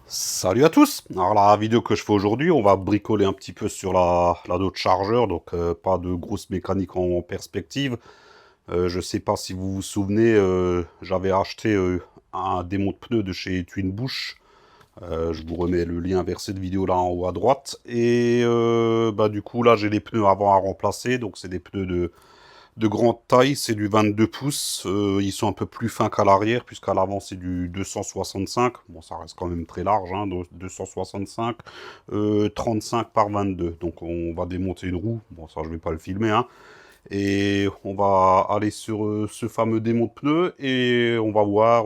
Salut à tous. Alors la vidéo que je fais aujourd'hui, on va bricoler un petit peu sur la d'autres chargeurs, donc pas de grosse mécanique en perspective. Je sais pas si vous vous souvenez, j'avais acheté un démon de pneus de chez Twinbush. Je vous remets le lien vers cette vidéo là en haut à droite. Et bah du coup là j'ai les pneus avant à remplacer, donc c'est des pneus de grande taille, c'est du 22 pouces. Ils sont un peu plus fins qu'à l'arrière, puisqu'à l'avant c'est du 265. Bon, ça reste quand même très large, hein, 265, 35 par 22. Donc on va démonter une roue. Bon, ça je vais pas le filmer, hein. Et on va aller sur ce fameux démon de pneus et on va voir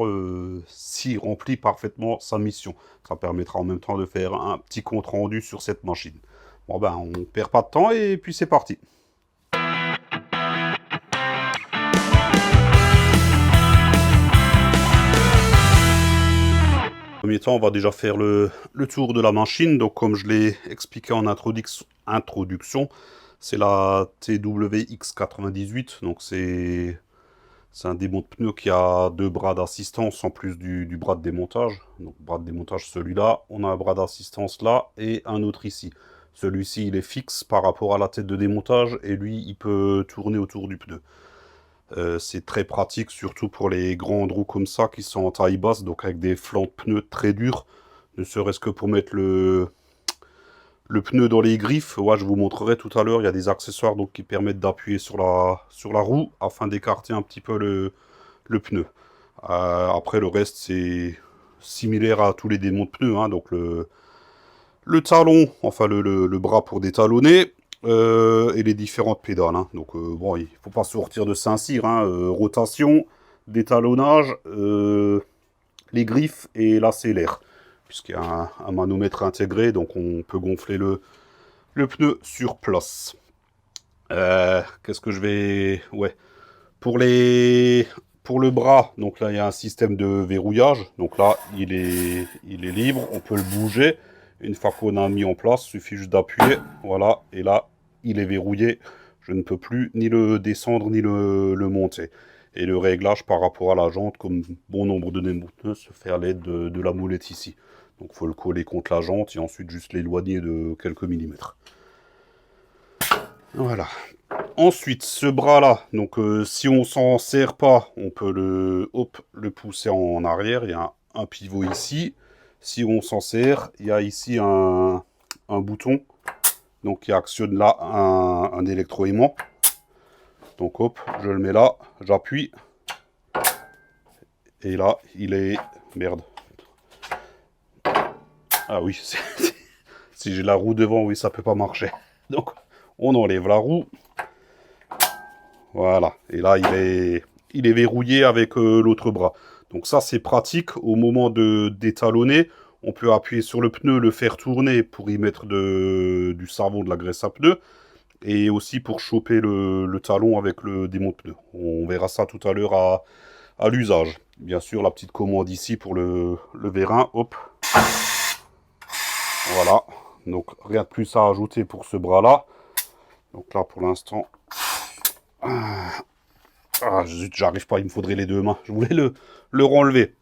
s'il remplit parfaitement sa mission. Ça permettra en même temps de faire un petit compte rendu sur cette machine. Bon ben, on perd pas de temps et puis c'est parti. Premier temps, on va déjà faire le tour de la machine. Donc, comme je l'ai expliqué en introduction, c'est la TWX98. Donc, c'est un démon de pneu qui a deux bras d'assistance en plus du bras de démontage. Donc, bras de démontage celui-là. On a un bras d'assistance là et un autre ici. Celui-ci, il est fixe par rapport à la tête de démontage et lui, il peut tourner autour du pneu. C'est très pratique, surtout pour les grandes roues comme ça, qui sont en taille basse, donc avec des flancs de pneus très durs, ne serait-ce que pour mettre le pneu dans les griffes. Ouais, je vous montrerai tout à l'heure, il y a des accessoires donc, qui permettent d'appuyer sur la roue, afin d'écarter un petit peu le pneu. Après, le reste, c'est similaire à tous les démons de pneus, hein, donc le talon, enfin le bras pour détalonner, et les différentes pédales. Hein. Donc bon, il faut pas sortir de Saint-Cyr, hein, rotation, détalonnage, les griffes et l'accélère, puisqu'il y a un manomètre intégré, donc on peut gonfler le pneu sur place. Qu'est-ce que je vais... Ouais. Pour pour le bras, donc là il y a un système de verrouillage. Donc là il est libre, on peut le bouger. Une fois qu'on a mis en place, il suffit juste d'appuyer. Voilà, et là il est verrouillé. Je ne peux plus ni le descendre ni le monter. Et le réglage par rapport à la jante, comme bon nombre de pneus, se fait à l'aide de la moulette ici. Donc il faut le coller contre la jante et ensuite juste l'éloigner de quelques millimètres. Voilà. Ensuite, ce bras-là, donc si on s'en sert pas, on peut le pousser en arrière. Il y a un pivot ici. Si on s'en sert, il y a ici un bouton donc qui actionne là un électroaimant. Donc hop, je le mets là, j'appuie. Et là, il est... Merde. Ah oui, si j'ai la roue devant, oui, ça peut pas marcher. Donc, on enlève la roue. Voilà. Et là, il est verrouillé avec l'autre bras. Donc ça, c'est pratique. Au moment de d'étalonner, on peut appuyer sur le pneu, le faire tourner pour y mettre du savon, de la graisse à pneu. Et aussi pour choper le talon avec le démon de pneu. On verra ça tout à l'heure à l'usage. Bien sûr, la petite commande ici pour le vérin. Hop. Voilà. Donc, rien de plus à ajouter pour ce bras-là. Donc là, pour l'instant... Ah, zut, j'arrive pas, il me faudrait les deux mains. Je voulais le renlever.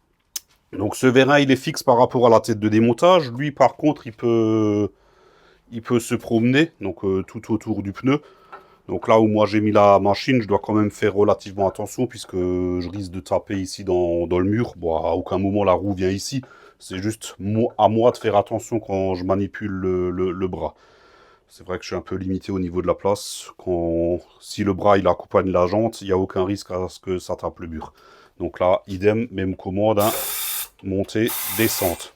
Donc ce vérin, il est fixe par rapport à la tête de démontage. Lui, par contre, il peut se promener, donc tout autour du pneu. Donc là où moi j'ai mis la machine, je dois quand même faire relativement attention, puisque je risque de taper ici dans le mur. Bon, à aucun moment la roue vient ici. C'est juste à moi de faire attention quand je manipule le bras. C'est vrai que je suis un peu limité au niveau de la place. Si le bras il accompagne la jante, il n'y a aucun risque à ce que ça tape le mur. Donc là, idem, même commande, hein, montée, descente.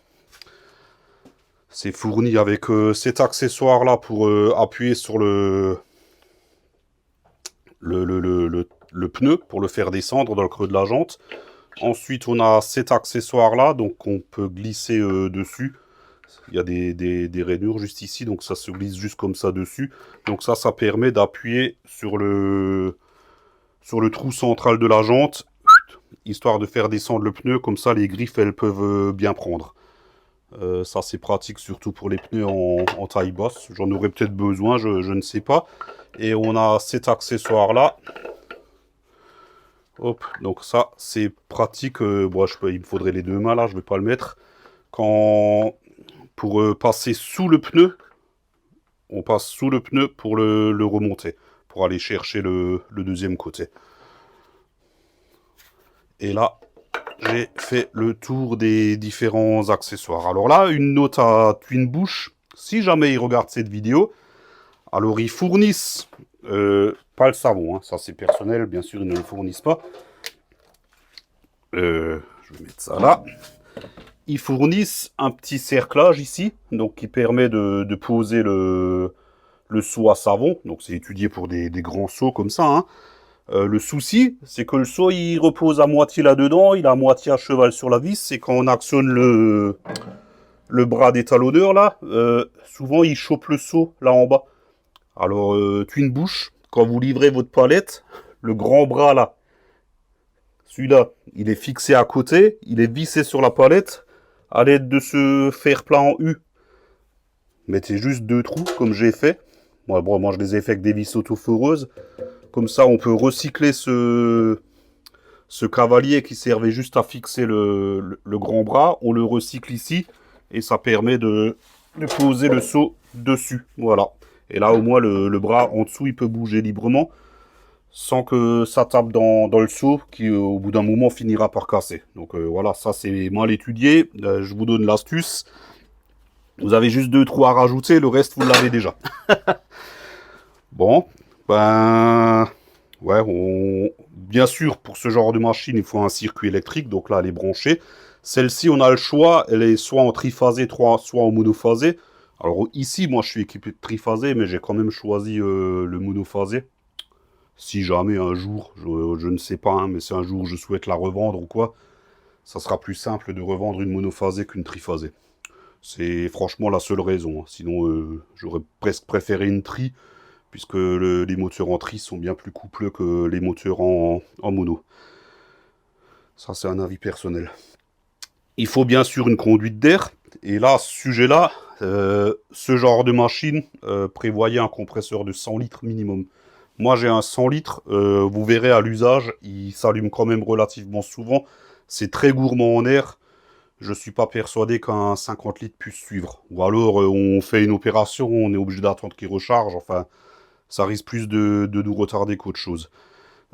C'est fourni avec cet accessoire là pour appuyer sur le pneu pour le faire descendre dans le creux de la jante. Ensuite, on a cet accessoire là, donc on peut glisser dessus. Il y a des rainures juste ici, donc ça se glisse juste comme ça dessus. Donc ça permet d'appuyer sur le trou central de la jante, histoire de faire descendre le pneu. Comme ça, les griffes, elles peuvent bien prendre. Ça, c'est pratique, surtout pour les pneus en taille basse. J'en aurais peut-être besoin, je ne sais pas. Et on a cet accessoire-là. Hop, donc ça, c'est pratique. Bon, il me faudrait les deux mains, là, je vais pas le mettre. pour passer sous le pneu, on passe sous le pneu pour le remonter, pour aller chercher le deuxième côté. Et là, j'ai fait le tour des différents accessoires. Alors là, une note à Twin Bush, si jamais ils regardent cette vidéo, alors ils fournissent, pas le savon, hein, ça c'est personnel, bien sûr ils ne le fournissent pas. Je vais mettre ça là. Ils fournissent un petit cerclage ici, donc qui permet de poser le seau à savon. Donc c'est étudié pour des grands seaux comme ça, hein. Le souci, c'est que le seau, il repose à moitié là-dedans, il est à moitié à cheval sur la vis, et quand on actionne le bras d'étalonneur, là, souvent, il chope le seau, là en bas. Alors, Twin Bush, quand vous livrez votre palette, le grand bras, là, celui-là, il est fixé à côté, il est vissé sur la palette, à l'aide de ce fer-plat en U. Mettez juste 2 trous, comme j'ai fait. Moi, je les ai fait avec des vis auto-foreuses. Comme ça, on peut recycler ce cavalier qui servait juste à fixer le grand bras. On le recycle ici et ça permet de poser le seau dessus. Voilà. Et là, au moins, le bras en dessous, il peut bouger librement sans que ça tape dans le seau qui, au bout d'un moment, finira par casser. Donc voilà, ça, c'est mal étudié. Je vous donne l'astuce. Vous avez juste 2 trous à rajouter. Le reste, vous l'avez déjà. Bon. Ben, ouais, bien sûr, pour ce genre de machine, il faut un circuit électrique, donc là, elle est branchée. Celle-ci, on a le choix, elle est soit en triphasé, soit en monophasé. Alors ici, moi, je suis équipé de triphasé, mais j'ai quand même choisi le monophasé. Si jamais un jour, je ne sais pas, hein, mais si un jour je souhaite la revendre ou quoi, ça sera plus simple de revendre une monophasée qu'une triphasée. C'est franchement la seule raison, hein. Sinon, j'aurais presque préféré une tri, puisque les moteurs en tri sont bien plus coupleux que les moteurs en mono. Ça, c'est un avis personnel. Il faut bien sûr une conduite d'air. Et là, ce sujet-là, ce genre de machine prévoyait un compresseur de 100 litres minimum. Moi, j'ai un 100 litres. Vous verrez à l'usage, il s'allume quand même relativement souvent. C'est très gourmand en air. Je ne suis pas persuadé qu'un 50 litres puisse suivre. Ou alors, on fait une opération, on est obligé d'attendre qu'il recharge. Enfin, ça risque plus de nous retarder qu'autre chose.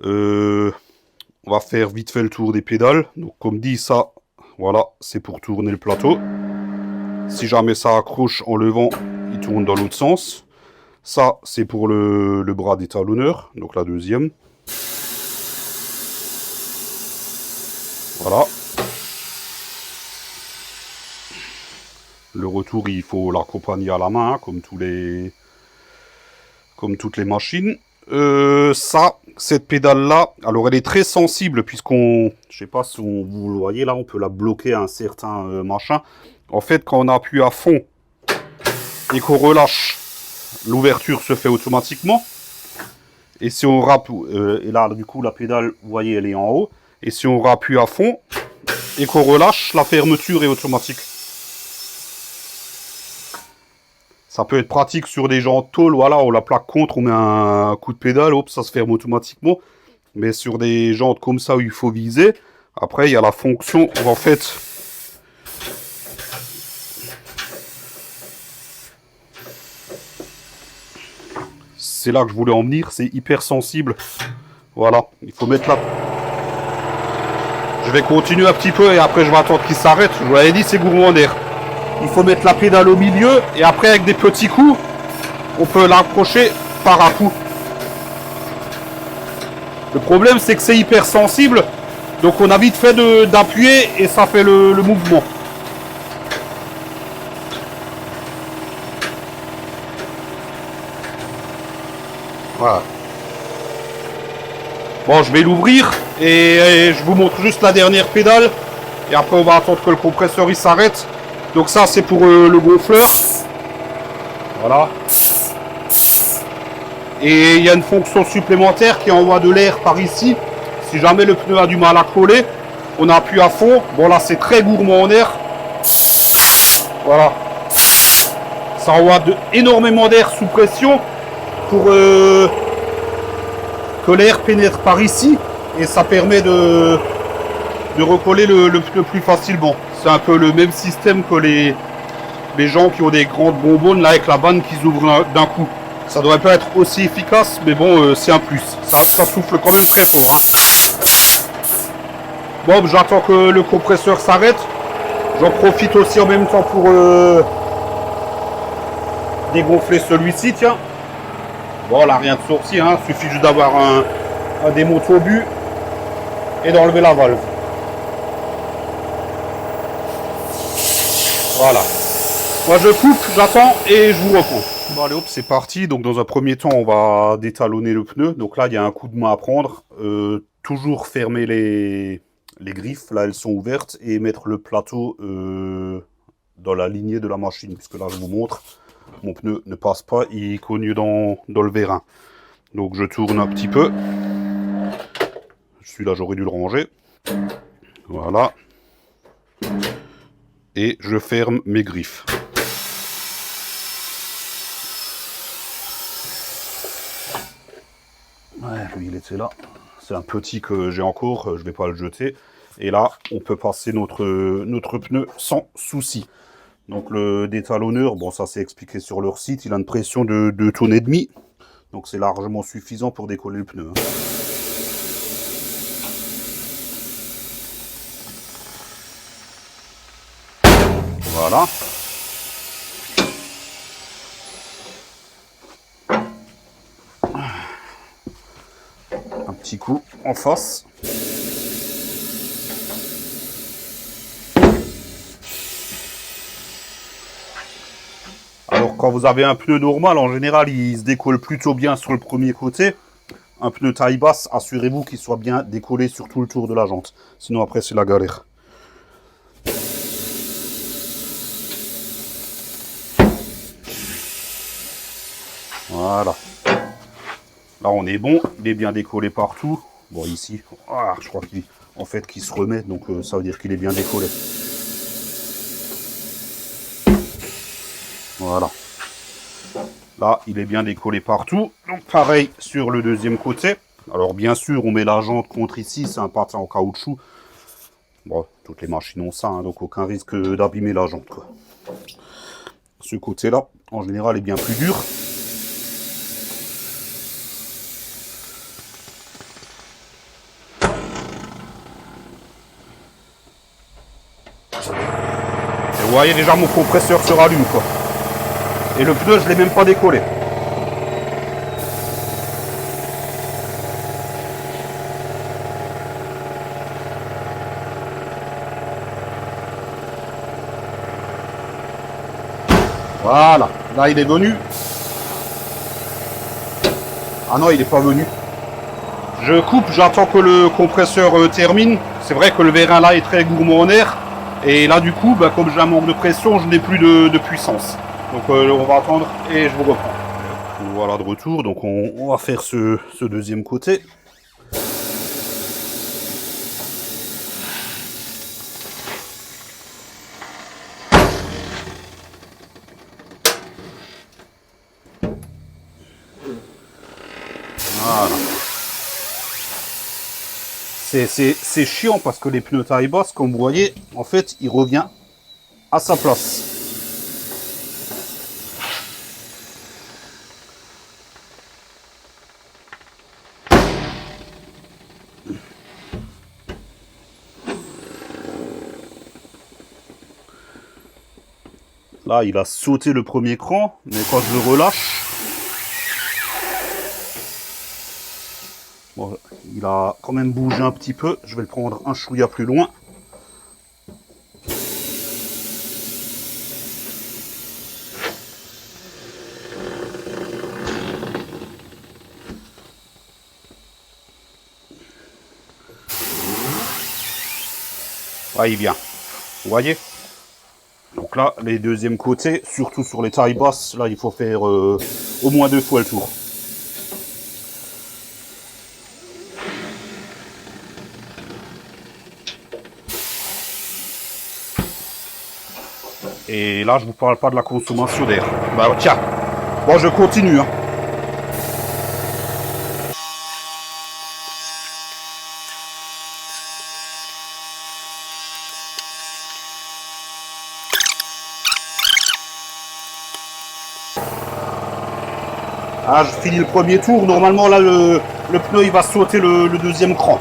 On va faire vite fait le tour des pédales. Donc comme dit, ça, voilà, c'est pour tourner le plateau. Si jamais ça accroche en levant, il tourne dans l'autre sens. Ça, c'est pour le bras d'étalonneur, donc la deuxième. Voilà. Le retour, il faut l'accompagner à la main, hein, comme toutes les machines. Cette pédale-là, alors elle est très sensible, puisqu'on, je sais pas si vous le voyez là, on peut la bloquer à un certain machin. En fait, quand on appuie à fond et qu'on relâche, l'ouverture se fait automatiquement. Et si on rappuie, et là, du coup, la pédale, vous voyez, elle est en haut. Et si on rappuie à fond et qu'on relâche, la fermeture est automatique. Ça peut être pratique sur des jantes tôle, voilà, on la plaque contre, on met un coup de pédale, hop, ça se ferme automatiquement. Mais sur des jantes comme ça où il faut viser, après il y a la fonction où en fait... C'est là que je voulais en venir, c'est hyper sensible. Voilà, il faut mettre la... Je vais continuer un petit peu et après je vais attendre qu'il s'arrête. Je vous l'avais dit, c'est gourmand d'air. Il faut mettre la pédale au milieu et après avec des petits coups, on peut l'accrocher par à coup. Le problème c'est que c'est hyper sensible, donc on a vite fait d'appuyer et ça fait le mouvement. Voilà. Bon, je vais l'ouvrir et je vous montre juste la dernière pédale et après on va attendre que le compresseur il s'arrête. Donc ça c'est pour le gonfleur. Voilà. Et il y a une fonction supplémentaire qui envoie de l'air par ici. Si jamais le pneu a du mal à coller, on appuie à fond. Bon là c'est très gourmand en air. Voilà. Ça envoie énormément d'air sous pression pour que l'air pénètre par ici. Et ça permet de recoller le pneu plus facilement. c'est un peu le même système que les gens qui ont des grandes bonbonnes là avec la vanne qui s'ouvre d'un coup. Ça devrait pas être aussi efficace, mais bon, c'est un plus. Ça souffle quand même très fort. Hein. Bon, j'attends que le compresseur s'arrête. J'en profite aussi en même temps pour dégonfler celui-ci, tiens. Bon, là, rien de sorti, hein. Suffit juste d'avoir un démonte au but et d'enlever la valve. Voilà. Moi, je coupe, j'attends et je vous reprends. Bon, allez, hop, c'est parti. Donc, dans un premier temps, on va détalonner le pneu. Donc là, il y a un coup de main à prendre. Toujours fermer les griffes. Là, elles sont ouvertes. Et mettre le plateau dans la lignée de la machine. Puisque là, je vous montre, mon pneu ne passe pas. Il est connu dans le vérin. Donc, je tourne un petit peu. Celui-là, j'aurais dû le ranger. Voilà. Et je ferme mes griffes. Ouais, lui, il était là. C'est un petit que j'ai encore, je vais pas le jeter. Et là, on peut passer notre pneu sans souci. Donc le détalonneur, bon, ça c'est expliqué sur leur site, il a une pression de 2 tonnes et demi. Donc c'est largement suffisant pour décoller le pneu. Hein. Voilà. Un petit coup en face. Alors quand vous avez un pneu normal, en général, il se décolle plutôt bien sur le premier côté. Un pneu taille basse, assurez-vous qu'il soit bien décollé sur tout le tour de la jante. Sinon après c'est la galère. Voilà. Là on est bon, il est bien décollé partout. Bon ici, je crois qu'il se remet, donc ça veut dire qu'il est bien décollé. Voilà. Là, il est bien décollé partout. Donc pareil sur le deuxième côté. Alors bien sûr, on met la jante contre ici, c'est un patin en caoutchouc. Bon, toutes les machines ont ça, hein, donc aucun risque d'abîmer la jante, quoi. Ce côté-là, en général, est bien plus dur. Et vous voyez déjà mon compresseur se rallume, quoi. Et le pneu, je l'ai même pas décollé. Voilà, là il est venu. Ah non, il n'est pas venu. Je coupe, j'attends que le compresseur termine. C'est vrai que le vérin là est très gourmand en air. Et là du coup, bah, comme j'ai un manque de pression, je n'ai plus de puissance. Donc on va attendre et je vous reprends. Voilà de retour, donc on va faire ce deuxième côté. Voilà. C'est chiant parce que les pneus taille basse, comme vous voyez, en fait, il revient à sa place. Là, il a sauté le premier cran, mais quand je le relâche, bon, il a quand même bougé un petit peu. Je vais le prendre un chouïa plus loin. Ah, il vient. Vous voyez? Donc là, les deuxièmes côtés, surtout sur les tailles basses, là, il faut faire au moins 2 fois le tour. Et là, je vous parle pas de la consommation d'air. Bah tiens, bon, je continue. Hein. Ah, je finis le premier tour. Normalement, là, le pneu, il va sauter le deuxième cran.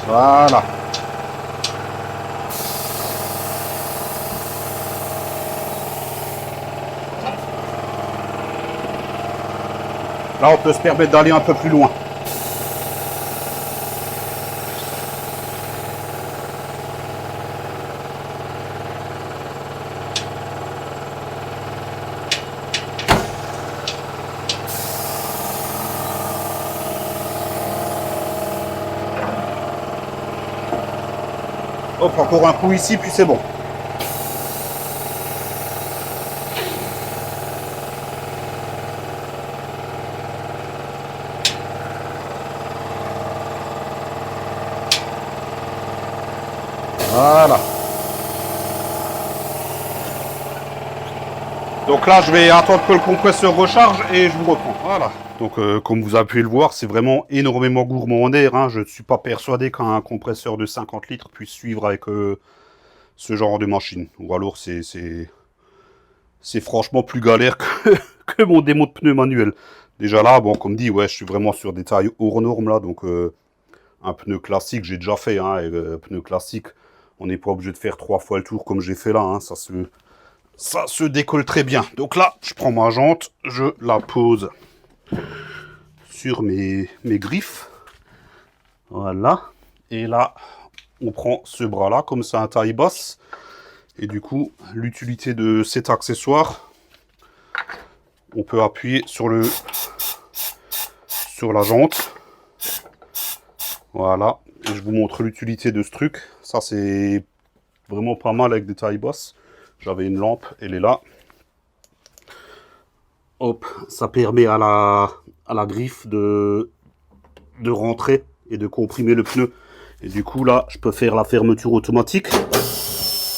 Voilà. Là, on peut se permettre d'aller un peu plus loin. Hop, encore un coup ici, puis c'est bon. Voilà. Donc là, je vais attendre que le compresseur recharge et je vous reprends. Voilà. Donc, comme vous avez pu le voir, c'est vraiment énormément gourmand en air. Hein. Je ne suis pas persuadé qu'un compresseur de 50 litres puisse suivre avec ce genre de machine. Ou alors, c'est franchement plus galère que mon démo de pneu manuel. Déjà là, bon, comme dit, ouais, je suis vraiment sur des tailles hors normes là. Donc, un pneu classique, j'ai déjà fait. Hein, et, pneu classique, on n'est pas obligé de faire 3 fois le tour comme j'ai fait là. Hein, ça se décolle très bien. Donc là, je prends ma jante, je la pose sur mes griffes. Voilà. Et là, on prend ce bras-là, comme c'est un taille basse. Et du coup, l'utilité de cet accessoire, on peut appuyer sur la jante. Voilà. Et je vous montre l'utilité de ce truc. Ça, c'est vraiment pas mal avec des tailles basses. J'avais une lampe, elle est là. Hop, ça permet à la griffe de rentrer et de comprimer le pneu. Et du coup, là, je peux faire la fermeture automatique.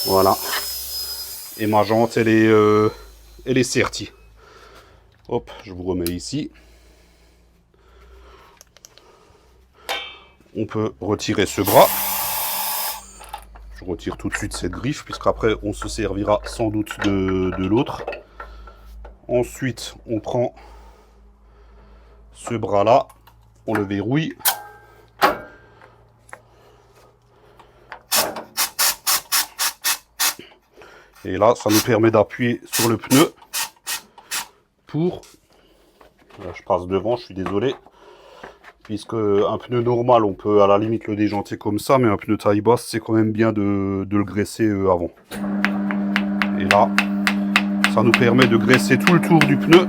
Voilà. Et ma jante, elle est sertie. Hop, je vous remets ici. On peut retirer ce bras. Je retire tout de suite cette griffe, puisqu'après, on se servira sans doute de l'autre. Ensuite, on prend ce bras-là, on le verrouille. Et là, ça nous permet d'appuyer sur le pneu pour... Là, je passe devant, je suis désolé. Puisque un pneu normal, on peut à la limite le déjanter comme ça, mais un pneu taille basse, c'est quand même bien de le graisser avant. Et là, ça nous permet de graisser tout le tour du pneu.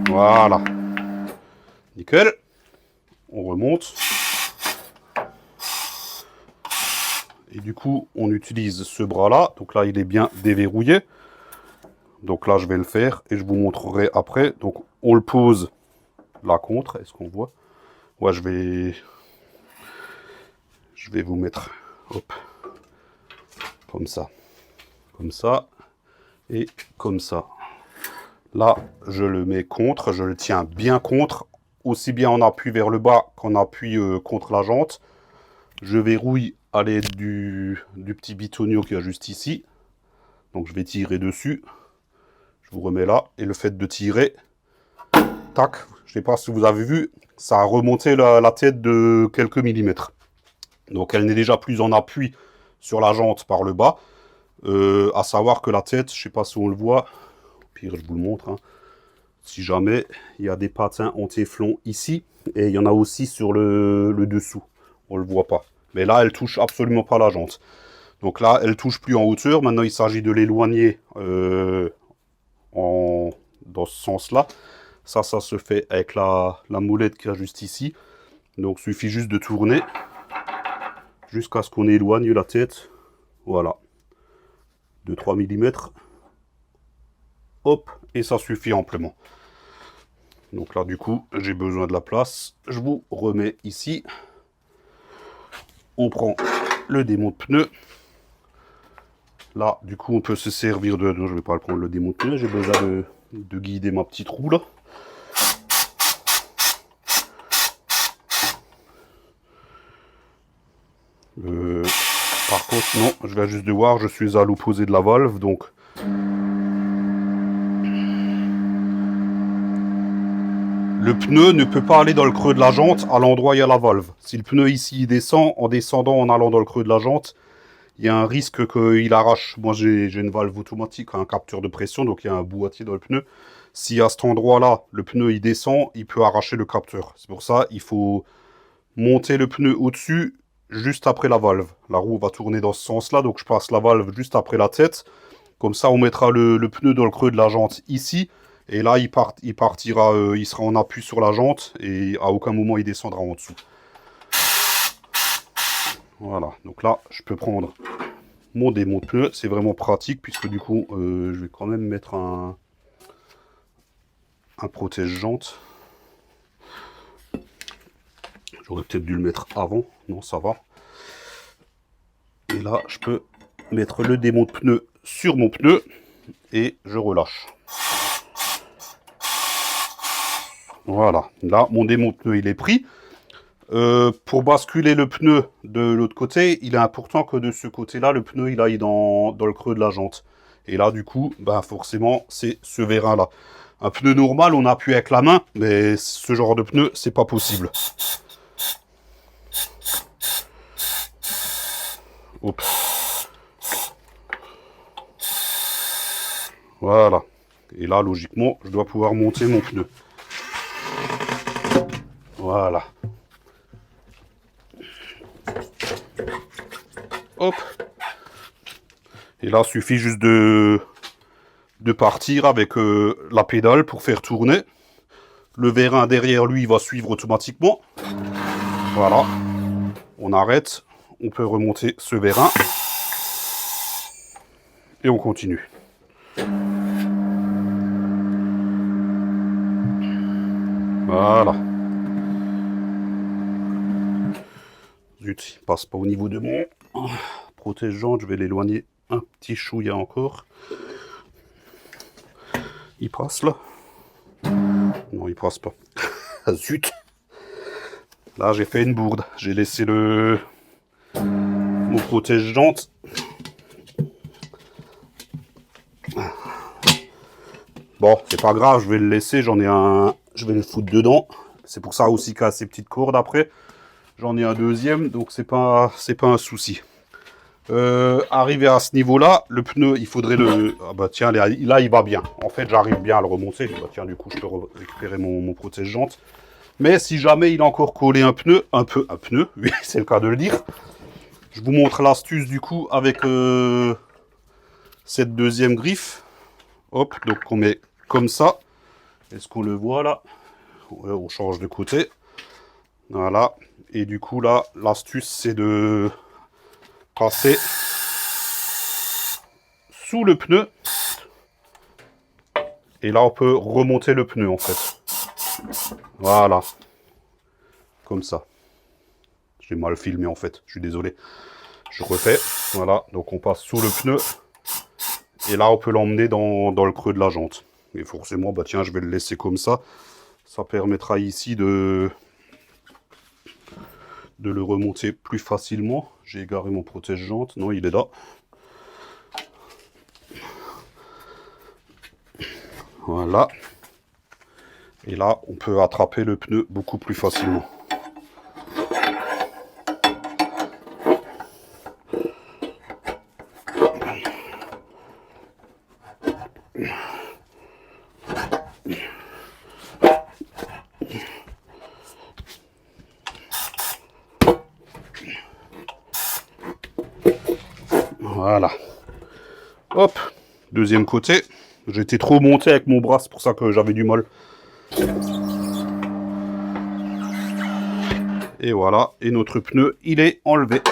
Voilà. Nickel. On remonte. Et du coup, on utilise ce bras-là. Donc là, il est bien déverrouillé. Donc là, je vais le faire et je vous montrerai après. Donc, on le pose là contre. Est-ce qu'on voit? Ouais, je vais vous mettre, hop, comme ça, et comme ça. Là, je le mets contre, je le tiens bien contre, aussi bien en appui vers le bas qu'en appui contre la jante. Je verrouille à l'aide du petit bitonio qu'il y a juste ici. Donc, je vais tirer dessus. Je vous remets là. Et le fait de tirer, tac, je ne sais pas si vous avez vu, ça a remonté la tête de quelques millimètres. Donc, elle n'est déjà plus en appui sur la jante par le bas. À savoir que la tête, je ne sais pas si on le voit, au pire je vous le montre, hein. Si jamais, il y a des patins en téflon ici, et il y en a aussi sur le dessous, on ne le voit pas. Mais là, elle touche absolument pas la jante. Donc là, elle touche plus en hauteur, maintenant il s'agit de l'éloigner dans ce sens-là. Ça se fait avec la molette qu'il y a juste ici. Donc il suffit juste de tourner jusqu'à ce qu'on éloigne la tête. Voilà. De 3 mm. Hop, et ça suffit amplement. Donc là, du coup, j'ai besoin de la place. Je vous remets ici. On prend le démon de pneu. Là, du coup, on peut se servir de... Non, je ne vais pas le prendre le démon de pneu. J'ai besoin de guider ma petite roue, là. Par contre, non, je viens juste de voir, je suis à l'opposé de la valve, donc... Le pneu ne peut pas aller dans le creux de la jante à l'endroit où il y a la valve. Si le pneu ici il descend, en descendant, en allant dans le creux de la jante, il y a un risque qu'il arrache. Moi j'ai une valve automatique, un capteur de pression, donc il y a un boîtier dans le pneu. Si à cet endroit-là, le pneu il descend, il peut arracher le capteur. C'est pour ça il faut monter le pneu au-dessus, juste après la valve. La roue va tourner dans ce sens-là, donc je passe la valve juste après la tête. Comme ça, on mettra le pneu dans le creux de la jante ici. Et là, il partira, il sera en appui sur la jante et à aucun moment il descendra en dessous. Voilà, donc là, je peux prendre mon démon de pneu. C'est vraiment pratique puisque du coup, je vais quand même mettre un protège-jante. J'aurais peut-être dû le mettre avant. Non, ça va. Et là, je peux mettre le démon de pneu sur mon pneu et je relâche. Voilà, là, mon démon de pneu, il est pris. Pour basculer le pneu de l'autre côté, il est important que de ce côté-là, le pneu il aille dans le creux de la jante. Et là, du coup, ben forcément, c'est ce vérin-là. Un pneu normal, on appuie avec la main, mais ce genre de pneu, c'est pas possible. Hop. Voilà. Et là, logiquement, je dois pouvoir monter mon pneu. Voilà. Hop. Et là, il suffit juste de partir avec la pédale pour faire tourner. Le vérin derrière lui va suivre automatiquement. Voilà. On arrête. On peut remonter ce vérin. Et on continue. Voilà. Zut, il passe pas au niveau de mon protège-jante. Je vais l'éloigner un petit chouïa encore. Il passe là? Non, il passe pas. Zut. Là, j'ai fait une bourde. J'ai laissé mon protège-jante. Bon, c'est pas grave, je vais le laisser. Je vais le foutre dedans. C'est pour ça aussi qu'il y a ces petites cordes après. J'en ai un deuxième, donc c'est pas un souci. Arrivé à ce niveau-là, le pneu, il faudrait le... Ah bah tiens, là, il va bien. En fait, j'arrive bien à le remonter. Bah tiens, du coup, je peux récupérer mon protège-jante. Mais si jamais il a encore collé un pneu, oui, c'est le cas de le dire. Je vous montre l'astuce, du coup, avec cette deuxième griffe. Hop, donc on met comme ça. Est-ce qu'on le voit, là? Ouais, on change de côté. Voilà. Et du coup, là, l'astuce, c'est de passer sous le pneu. Et là, on peut remonter le pneu, en fait. Voilà. Comme ça. J'ai mal filmé, en fait. Je suis désolé. Je refais. Voilà. Donc, on passe sous le pneu. Et là, on peut l'emmener dans le creux de la jante. Et forcément, bah tiens, je vais le laisser comme ça. Ça permettra ici de le remonter plus facilement. J'ai égaré mon protège-jante. Non, il est là. Voilà. Et là, on peut attraper le pneu beaucoup plus facilement. Voilà. Hop. Deuxième côté. J'étais trop monté avec mon bras, c'est pour ça que j'avais du mal. Et voilà. Et notre pneu, il est enlevé.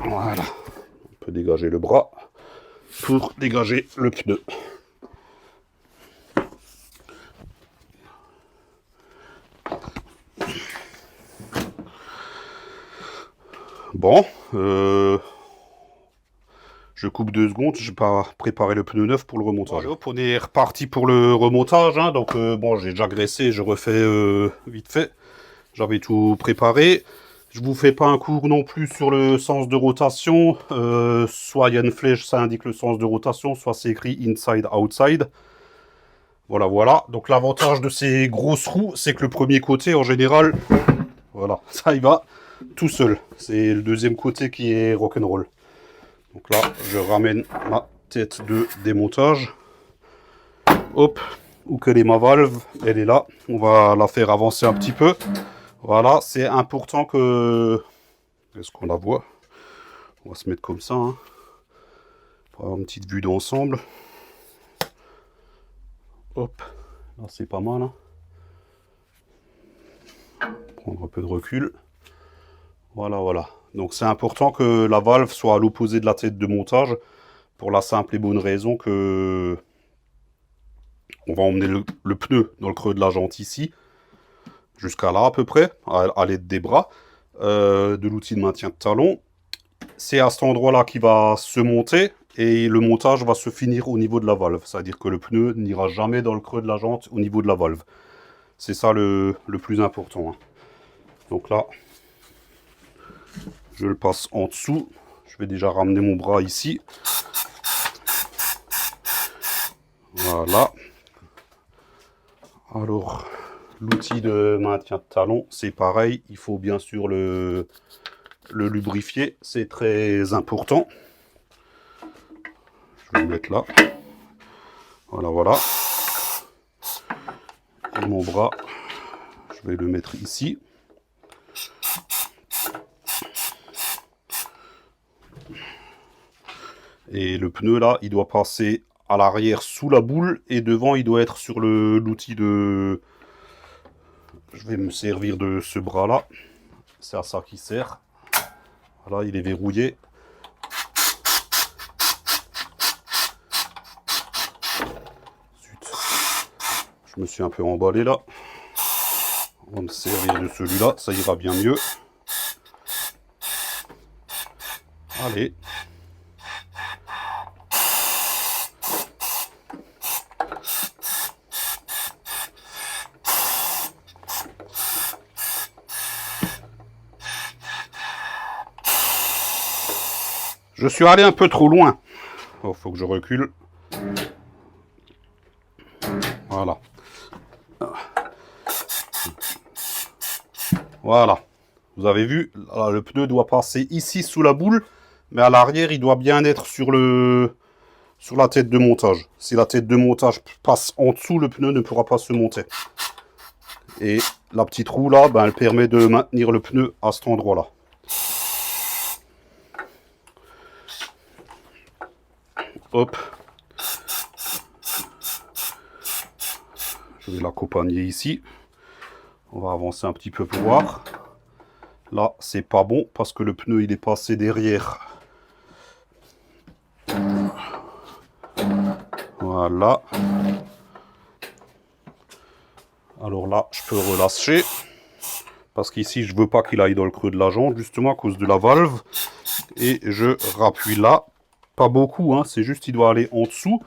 Voilà. On peut dégager le bras pour dégager le pneu. Bon, Je coupe 2 secondes, je vais pas préparer le pneu neuf pour le remontage. Allez, hop, on est reparti pour le remontage, hein. Donc bon, j'ai déjà graissé, je refais vite fait. J'avais tout préparé. Je vous fais pas un cours non plus sur le sens de rotation. Soit il y a une flèche, ça indique le sens de rotation, soit c'est écrit inside, outside. Voilà, voilà. Donc l'avantage de ces grosses roues, c'est que le premier côté, en général, voilà, ça y va tout seul. C'est le deuxième côté qui est rock'n'roll. Donc là, je ramène ma tête de démontage. Hop, où qu'elle est ma valve? Elle est là. On va la faire avancer un petit peu. Voilà, c'est important que... Est-ce qu'on la voit? On va se mettre comme ça, hein, pour avoir une petite vue d'ensemble. Hop, là c'est pas mal, hein. Prendre un peu de recul. Voilà, voilà. Donc c'est important que la valve soit à l'opposé de la tête de montage, pour la simple et bonne raison que on va emmener le pneu dans le creux de la jante ici, jusqu'à là à peu près, à l'aide des bras, de l'outil de maintien de talon. C'est à cet endroit-là qu'il va se monter, et le montage va se finir au niveau de la valve. C'est-à-dire que le pneu n'ira jamais dans le creux de la jante au niveau de la valve. C'est ça le plus important, hein. Donc là, je le passe en dessous. Je vais déjà ramener mon bras ici. Voilà. Alors, l'outil de maintien de talon, c'est pareil. Il faut bien sûr le lubrifier. C'est très important. Je vais le mettre là. Voilà, voilà. Et mon bras, je vais le mettre ici. Et le pneu là, il doit passer à l'arrière sous la boule, et devant il doit être sur l'outil de... Je vais me servir de ce bras là, c'est à ça qu'il sert. Voilà, il est verrouillé. Zut. Je me suis un peu emballé là. On va me servir de celui-là, ça ira bien mieux. Allez. Je suis allé un peu trop loin. Oh, faut que je recule. Voilà. Voilà. Vous avez vu, là, le pneu doit passer ici sous la boule, mais à l'arrière, il doit bien être sur la tête de montage. Si la tête de montage passe en dessous, le pneu ne pourra pas se monter. Et la petite roue là, ben, elle permet de maintenir le pneu à cet endroit-là. Hop. Je vais l'accompagner ici. On va avancer un petit peu pour voir. Là, c'est pas bon parce que le pneu il est passé derrière. Voilà. Alors là, je peux relâcher. Parce qu'ici, je veux pas qu'il aille dans le creux de la jante, justement à cause de la valve. Et je rappuie là. Pas beaucoup, hein, c'est juste qu'il doit aller en dessous.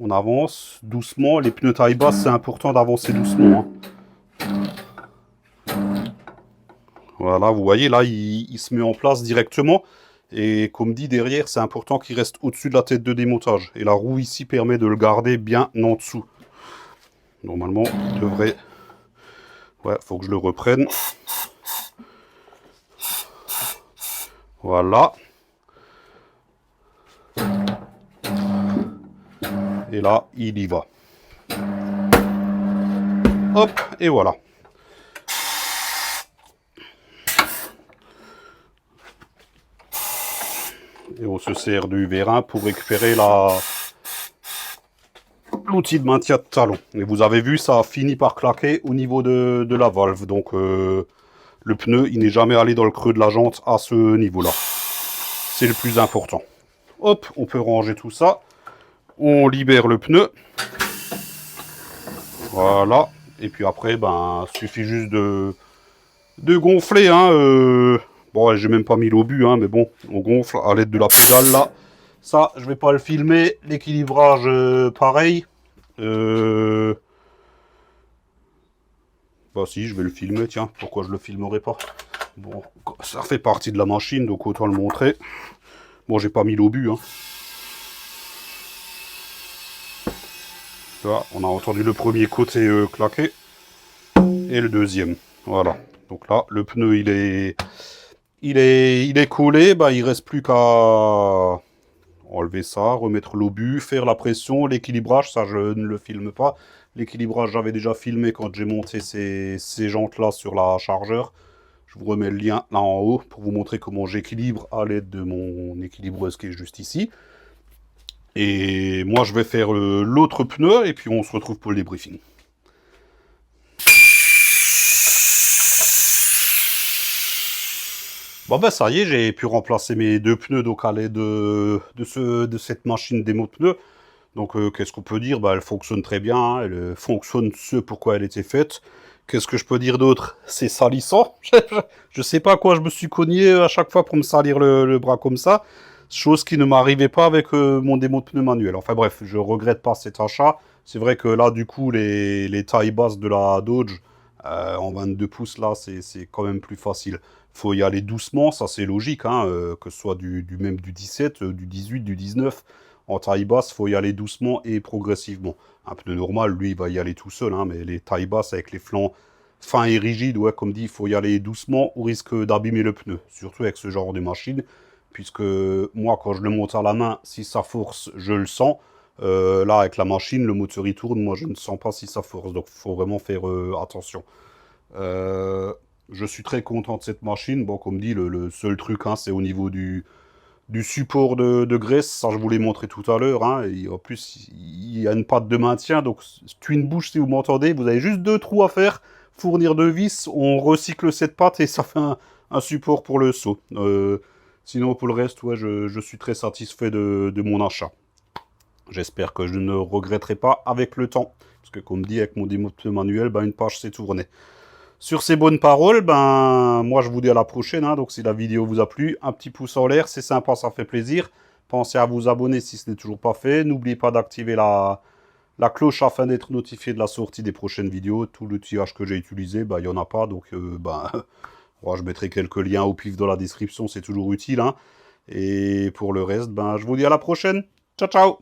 On avance doucement. Les pneus taille basse, c'est important d'avancer doucement, hein. Voilà, vous voyez, là, il se met en place directement. Et comme dit, derrière, c'est important qu'il reste au-dessus de la tête de démontage. Et la roue ici permet de le garder bien en dessous. Normalement, il devrait... Ouais, faut que je le reprenne. Voilà. Et là, il y va. Hop, et voilà. Et on se sert du vérin pour récupérer l'outil de maintien de talon. Et vous avez vu, ça a fini par claquer au niveau de la valve. Donc le pneu, il n'est jamais allé dans le creux de la jante à ce niveau-là. C'est le plus important. Hop, on peut ranger tout ça. On libère le pneu. Voilà. Et puis après, ben, suffit juste de gonfler, hein. Bon, j'ai même pas mis l'obus, hein, mais bon, on gonfle à l'aide de la pédale là. Ça, je vais pas le filmer. L'équilibrage, pareil. Bah si, je vais le filmer, tiens. Pourquoi je le filmerai pas? Bon, ça fait partie de la machine, donc autant le montrer. Bon, j'ai pas mis l'obus, hein. Là, on a entendu le premier côté claquer. Et le deuxième. Voilà. Donc là, le pneu, il est collé. Bah, il reste plus qu'à enlever ça, remettre l'obus, faire la pression, l'équilibrage. Ça, je ne le filme pas. L'équilibrage, j'avais déjà filmé quand j'ai monté ces jantes-là sur la chargeur. Je vous remets le lien là en haut pour vous montrer comment j'équilibre à l'aide de mon équilibreuse qui est juste ici. Et moi, je vais faire l'autre pneu et puis on se retrouve pour le débriefing. Bon ben ça y est, j'ai pu remplacer mes deux pneus donc à l'aide de cette machine démo de pneus. Donc qu'est-ce qu'on peut dire? Bah, elle fonctionne très bien, hein. Elle fonctionne ce pourquoi elle était faite. Qu'est-ce que je peux dire d'autre? C'est salissant. Je sais pas à quoi je me suis cogné à chaque fois pour me salir le bras comme ça. Chose qui ne m'arrivait pas avec mon démo de pneu manuel. Enfin bref, je regrette pas cet achat. C'est vrai que là, du coup, les tailles basses de la Dodge en 22 pouces, là, c'est quand même plus facile. Faut y aller doucement, ça c'est logique, hein, que ce soit même du 17, du 18, du 19. En taille basse, faut y aller doucement et progressivement. Un pneu normal, lui, il va y aller tout seul, hein, mais les tailles basses avec les flancs fins et rigides, ouais, comme dit, il faut y aller doucement au risque d'abîmer le pneu. Surtout avec ce genre de machine, puisque moi, quand je le monte à la main, si ça force, je le sens. Là, avec la machine, le moteur il tourne, moi je ne sens pas si ça force, donc il faut vraiment faire attention. Euh, je suis très content de cette machine. Bon, comme dit, le seul truc, hein, c'est au niveau du support de graisse. Ça, je vous l'ai montré tout à l'heure, hein. Et en plus, il y a une patte de maintien. Donc, twin bouche, si vous m'entendez, vous avez juste 2 trous à faire. Fournir 2 vis, on recycle cette patte et ça fait un support pour le seau. Sinon, pour le reste, ouais, je suis très satisfait de mon achat. J'espère que je ne regretterai pas avec le temps. Parce que, comme dit, avec mon démoteur manuel, ben, une page s'est tournée. Sur ces bonnes paroles, ben, moi je vous dis à la prochaine, hein. Donc si la vidéo vous a plu, un petit pouce en l'air, c'est sympa, ça fait plaisir. Pensez à vous abonner si ce n'est toujours pas fait. N'oubliez pas d'activer la cloche afin d'être notifié de la sortie des prochaines vidéos. Tout l'outillage que j'ai utilisé, ben, il n'y en a pas. Donc ben, ouais, je mettrai quelques liens au pif dans la description, c'est toujours utile, hein. Et pour le reste, ben, je vous dis à la prochaine. Ciao, ciao!